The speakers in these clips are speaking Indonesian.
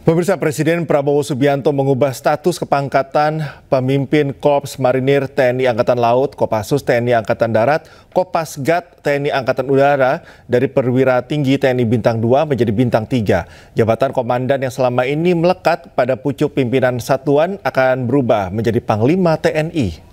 Pemirsa, Presiden Prabowo Subianto mengubah status kepangkatan pemimpin Korps Marinir TNI Angkatan Laut, Kopassus TNI Angkatan Darat, Kopasgat TNI Angkatan Udara dari perwira tinggi TNI Bintang 2 menjadi Bintang 3. Jabatan komandan yang selama ini melekat pada pucuk pimpinan satuan akan berubah menjadi Panglima TNI.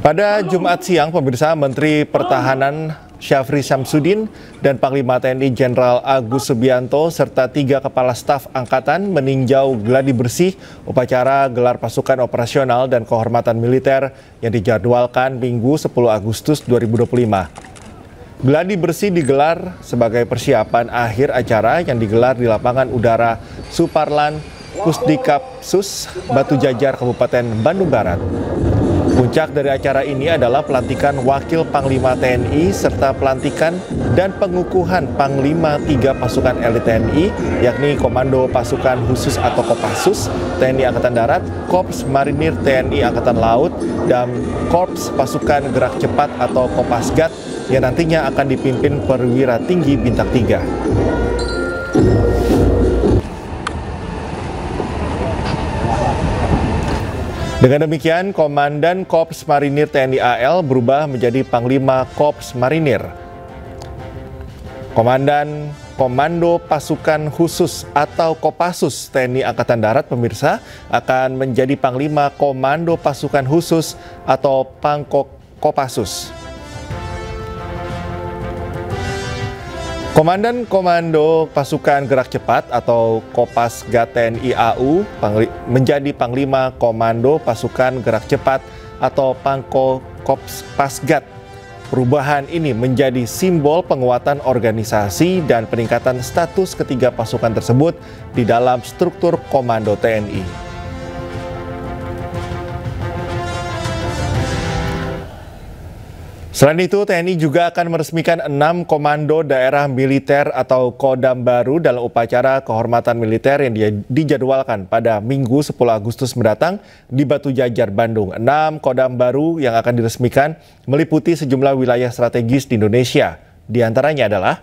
Pada Jumat siang, pemirsa, Menteri Pertahanan Syafri Syamsuddin dan Panglima TNI Jenderal Agus Subianto serta 3 kepala staf angkatan meninjau gladi bersih upacara gelar pasukan operasional dan kehormatan militer yang dijadwalkan Minggu 10 Agustus 2025. Gladi bersih digelar sebagai persiapan akhir acara yang digelar di lapangan udara Suparlan, Pusdikapsus, Batu Jajar, Kabupaten Bandung Barat. Puncak dari acara ini adalah pelantikan Wakil Panglima TNI serta pelantikan dan pengukuhan Panglima 3 pasukan elit TNI, yakni Komando Pasukan Khusus atau Kopassus TNI Angkatan Darat, Korps Marinir TNI Angkatan Laut, dan Korps Pasukan Gerak Cepat atau Kopasgat yang nantinya akan dipimpin perwira tinggi Bintang 3. Dengan demikian, Komandan Korps Marinir TNI AL berubah menjadi Panglima Korps Marinir. Komandan Komando Pasukan Khusus atau Kopassus TNI Angkatan Darat, pemirsa, akan menjadi Panglima Komando Pasukan Khusus atau Kopassus. Komandan Komando Pasukan Gerak Cepat atau Kopasgat TNI AU menjadi Panglima Komando Pasukan Gerak Cepat atau Kopasgat. Perubahan ini menjadi simbol penguatan organisasi dan peningkatan status ketiga pasukan tersebut di dalam struktur komando TNI. Selain itu, TNI juga akan meresmikan 6 komando daerah militer atau Kodam baru dalam upacara kehormatan militer yang dijadwalkan pada Minggu 10 Agustus mendatang di Batu Jajar, Bandung. 6 Kodam baru yang akan diresmikan meliputi sejumlah wilayah strategis di Indonesia. Di antaranya adalah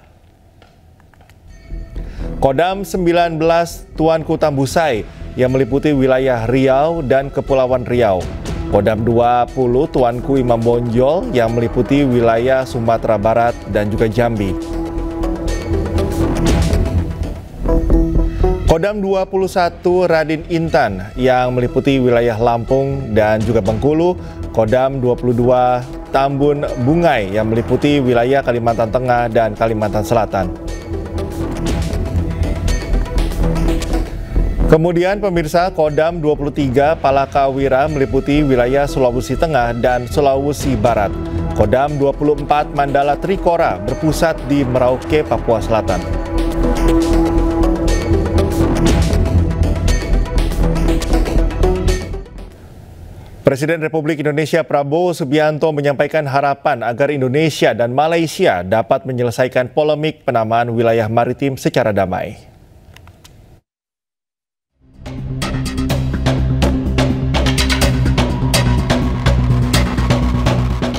Kodam 19 Tuanku Tambusai yang meliputi wilayah Riau dan Kepulauan Riau. Kodam 20 Tuanku Imam Bonjol yang meliputi wilayah Sumatera Barat dan juga Jambi. Kodam 21 Radin Intan yang meliputi wilayah Lampung dan juga Bengkulu. Kodam 22 Tambun Bungai yang meliputi wilayah Kalimantan Tengah dan Kalimantan Selatan. Kemudian pemirsa, Kodam 23 Palakawira meliputi wilayah Sulawesi Tengah dan Sulawesi Barat. Kodam 24 Mandala Trikora berpusat di Merauke, Papua Selatan. Presiden Republik Indonesia Prabowo Subianto menyampaikan harapan agar Indonesia dan Malaysia dapat menyelesaikan polemik penamaan wilayah maritim secara damai.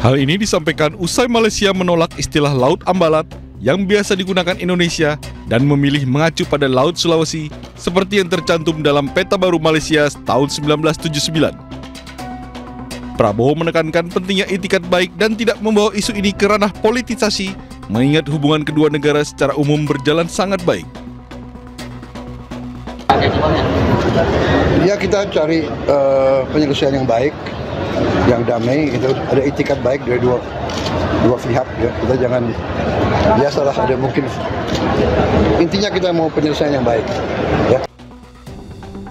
Hal ini disampaikan usai Malaysia menolak istilah Laut Ambalat yang biasa digunakan Indonesia dan memilih mengacu pada Laut Sulawesi seperti yang tercantum dalam peta baru Malaysia tahun 1979. Prabowo menekankan pentingnya itikat baik dan tidak membawa isu ini ke ranah politisasi, mengingat hubungan kedua negara secara umum berjalan sangat baik. Ya, kita cari penyelesaian yang baik, yang damai, itu ada itikat baik dari dua pihak, ya. Kita jangan biasalah ada mungkin, intinya kita mau penyelesaian yang baik, ya.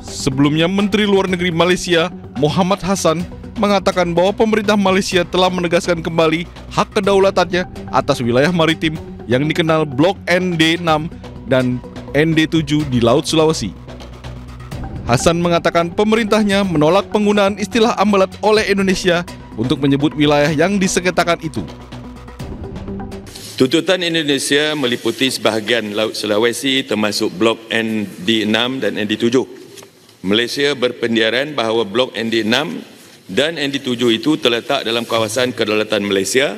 Sebelumnya Menteri Luar Negeri Malaysia Muhammad Hassan mengatakan bahwa pemerintah Malaysia telah menegaskan kembali hak kedaulatannya atas wilayah maritim yang dikenal Blok ND6 dan ND7 di Laut Sulawesi. Hassan mengatakan pemerintahnya menolak penggunaan istilah ambalat oleh Indonesia untuk menyebut wilayah yang disengketakan itu. Tuntutan Indonesia meliputi sebahagian Laut Sulawesi termasuk Blok ND6 dan ND7. Malaysia berpendirian bahawa Blok ND6 dan ND7 itu terletak dalam kawasan kedaulatan Malaysia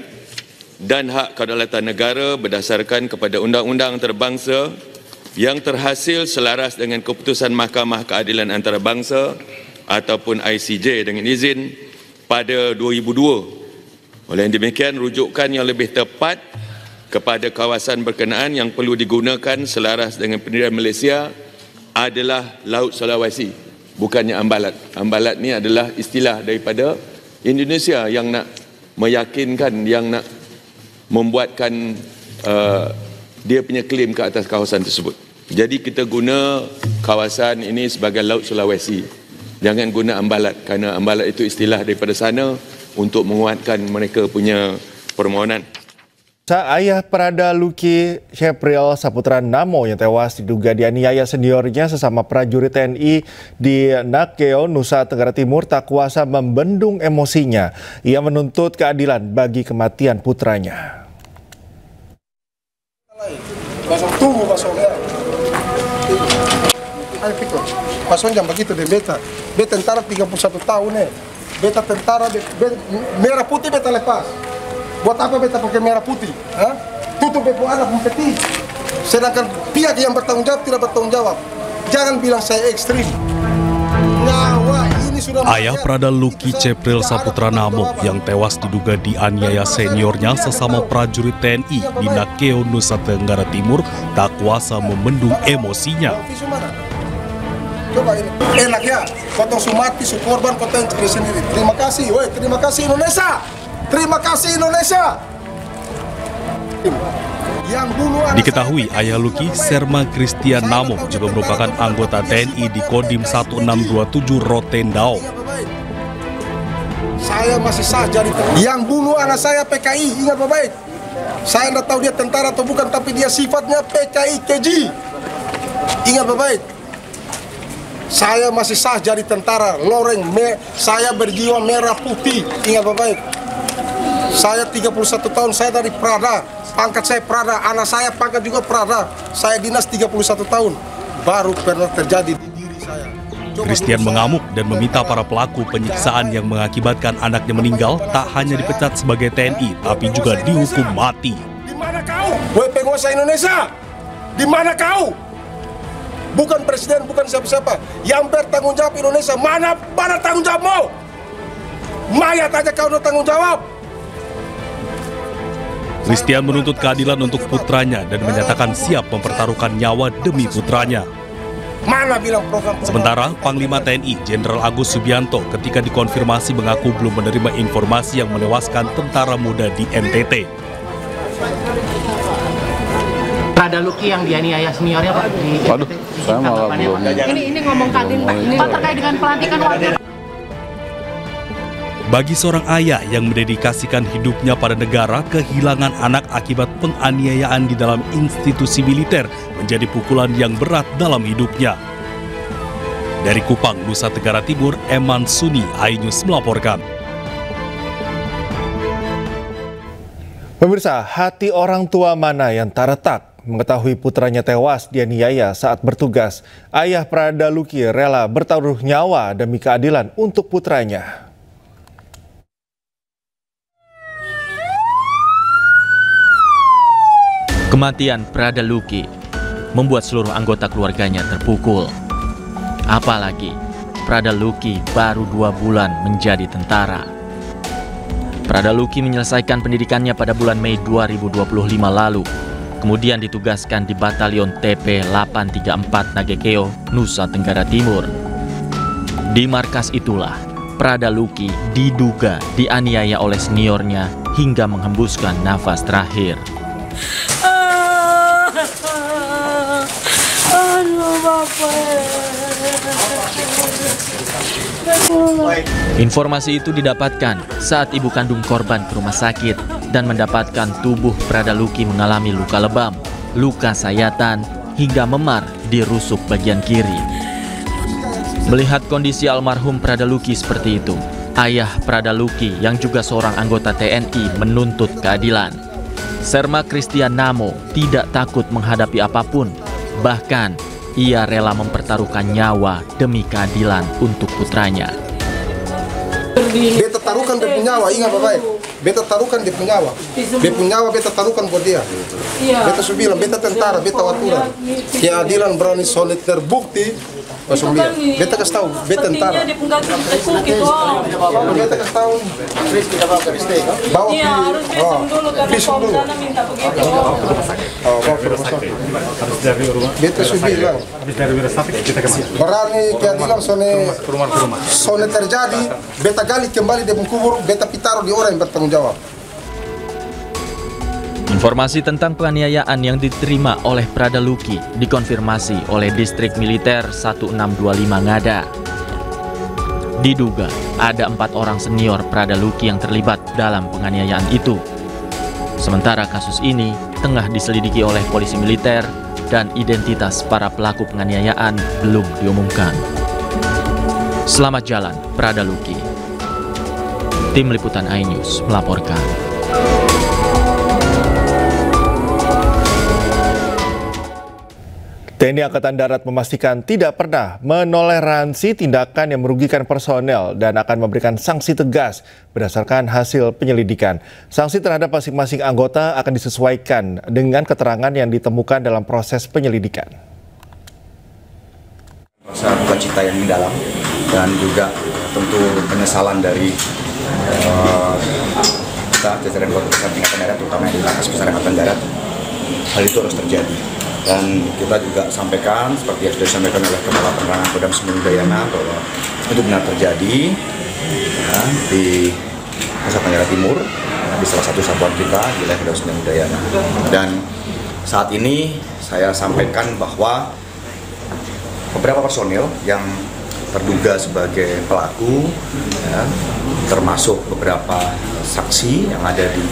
dan hak kedaulatan negara berdasarkan kepada undang-undang antarabangsa yang terhasil selaras dengan keputusan Mahkamah Keadilan Antarabangsa ataupun ICJ dengan izin pada 2002. Oleh demikian, rujukan yang lebih tepat kepada kawasan berkenaan yang perlu digunakan selaras dengan pendirian Malaysia adalah Laut Sulawesi, bukannya Ambalat. Ambalat ni adalah istilah daripada Indonesia yang nak meyakinkan, yang nak membuatkan dia punya klaim ke atas kawasan tersebut. Jadi kita guna kawasan ini sebagai Laut Sulawesi. Jangan guna Ambalat, kerana Ambalat itu istilah daripada sana untuk menguatkan mereka punya permohonan. Ayah Prada Luki Syapril Saputra Namo yang tewas diduga dianiaya seniornya sesama prajurit TNI di Nakeo, Nusa Tenggara Timur tak kuasa membendung emosinya. Ia menuntut keadilan bagi kematian putranya. Tunggu Pasong jam begitu deh beta tentara 31 tahun beta tentara merah putih beta lepas. Buat apa beta pakai merah putih? Tutup beta anak kompetisi. Sedangkan pihak yang bertanggung jawab tidak bertanggung jawab. Jangan bilang saya ekstrim. Nyawa ini sudah. Ayah Prada Luki Syapril Saputra Namo yang tewas diduga dianiaya seniornya sesama prajurit TNI di Nakeo, Nusa Tenggara Timur tak kuasa membendung emosinya. Coba ini, enak ya, potong sumati, korban, kota yang cekri sendiri. Terima kasih, woi, terima kasih Indonesia. Terima kasih Indonesia. Yang bunuh diketahui ayah Luki, Serma Christian Namo, juga merupakan anggota TNI di Kodim 1627 Rotendao. Saya masih sah jadi yang bunuh anak saya PKI, ingat baik-baik. Saya tidak tahu dia tentara atau bukan, tapi dia sifatnya PKI KJ. Ingat baik-baik. Saya masih sah jadi tentara, loreng, saya berjiwa merah putih, ingat baik-baik. Saya 31 tahun, saya dari Prada, pangkat saya Prada, anak saya pangkat juga Prada. Saya dinas 31 tahun, baru pernah terjadi di diri saya. Christian mengamuk dan meminta para pelaku penyiksaan yang mengakibatkan anaknya meninggal tak hanya dipecat sebagai TNI, tapi juga dihukum mati. Di mana kau? Woi penguasa Indonesia, di mana kau? Bukan presiden, bukan siapa-siapa. Yang bertanggung jawab Indonesia, mana tanggung jawabmu? Mayat aja kau udah tanggung jawab. Christian menuntut keadilan untuk putranya dan menyatakan siap mempertaruhkan nyawa demi putranya. Mana bilang program? Sementara Panglima TNI Jenderal Agus Subianto ketika dikonfirmasi mengaku belum menerima informasi yang menewaskan tentara muda di NTT. Prada Luki yang dianiaya seniornya Pak di Waduh, saya malah belum. Ini ngomong Kadin Pak, ini Pak terkait dengan pelantikan warga. Bagi seorang ayah yang mendedikasikan hidupnya pada negara, kehilangan anak akibat penganiayaan di dalam institusi militer menjadi pukulan yang berat dalam hidupnya. Dari Kupang, Nusa Tenggara Timur, Eman Suni, iNews melaporkan. Pemirsa, hati orang tua mana yang tak retak mengetahui putranya tewas dianiaya saat bertugas. Ayah Prada Luki rela bertaruh nyawa demi keadilan untuk putranya. Kematian Prada Luki membuat seluruh anggota keluarganya terpukul. Apalagi Prada Luki baru 2 bulan menjadi tentara. Prada Luki menyelesaikan pendidikannya pada bulan Mei 2025 lalu. Kemudian ditugaskan di Batalion TP 834 Nagekeo, Nusa Tenggara Timur. Di markas itulah, Prada Luki diduga dianiaya oleh seniornya hingga menghembuskan nafas terakhir. Informasi itu didapatkan saat ibu kandung korban ke rumah sakit dan mendapatkan tubuh Prada Luki mengalami luka lebam, luka sayatan, hingga memar di rusuk bagian kiri. Melihat kondisi almarhum Prada Luki seperti itu, ayah Prada Luki yang juga seorang anggota TNI menuntut keadilan. Serma Christian Namo tidak takut menghadapi apapun, bahkan ia rela mempertaruhkan nyawa demi keadilan untuk putranya. Dia tertaruhkan demi nyawa, ingat baik. beta taruhkan dia punya nyawa beta taruhkan buat dia. Beta sudah bilang, beta tentara, beta waturan. Keadilan berani solid terbukti. Beta kasih tahu, beta tentara. Beta kasih tahu. Bawa pisau dulu. Beta sudah bilang. Berani keadilan sone terjadi, beta gali kembali dia kubur, beta pitaruh di orang yang bertanggung jawab. Informasi tentang penganiayaan yang diterima oleh Prada Luki dikonfirmasi oleh Distrik Militer 1625 Ngada. Diduga ada 4 orang senior Prada Luki yang terlibat dalam penganiayaan itu. Sementara kasus ini tengah diselidiki oleh polisi militer dan identitas para pelaku penganiayaan belum diumumkan. Selamat jalan, Prada Luki. Tim Liputan iNews melaporkan. TNI Angkatan Darat memastikan tidak pernah menoleransi tindakan yang merugikan personel dan akan memberikan sanksi tegas berdasarkan hasil penyelidikan. Sanksi terhadap masing-masing anggota akan disesuaikan dengan keterangan yang ditemukan dalam proses penyelidikan. Rasa duka cita yang mendalam dan juga tentu penyesalan dari kita jajaran keluarga besar Angkatan Darat, terutama yang di Markas Besar Angkatan Darat. Hal itu harus terjadi. Dan kita juga sampaikan, seperti yang sudah disampaikan oleh Kepala Penerangan Kodam Sumbing Udayana, bahwa itu benar terjadi ya, di Nusa Tenggara Timur, di salah satu satuan kita, di wilayah Kodam Sumbing Udayana. Dan saat ini saya sampaikan bahwa beberapa personil yang terduga sebagai pelaku, ya, termasuk beberapa saksi yang ada di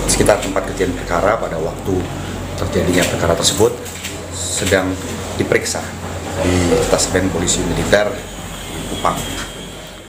sekitar tempat kejadian perkara pada waktu terjadinya perkara tersebut sedang diperiksa di Taspen Polisi Militer Kupang.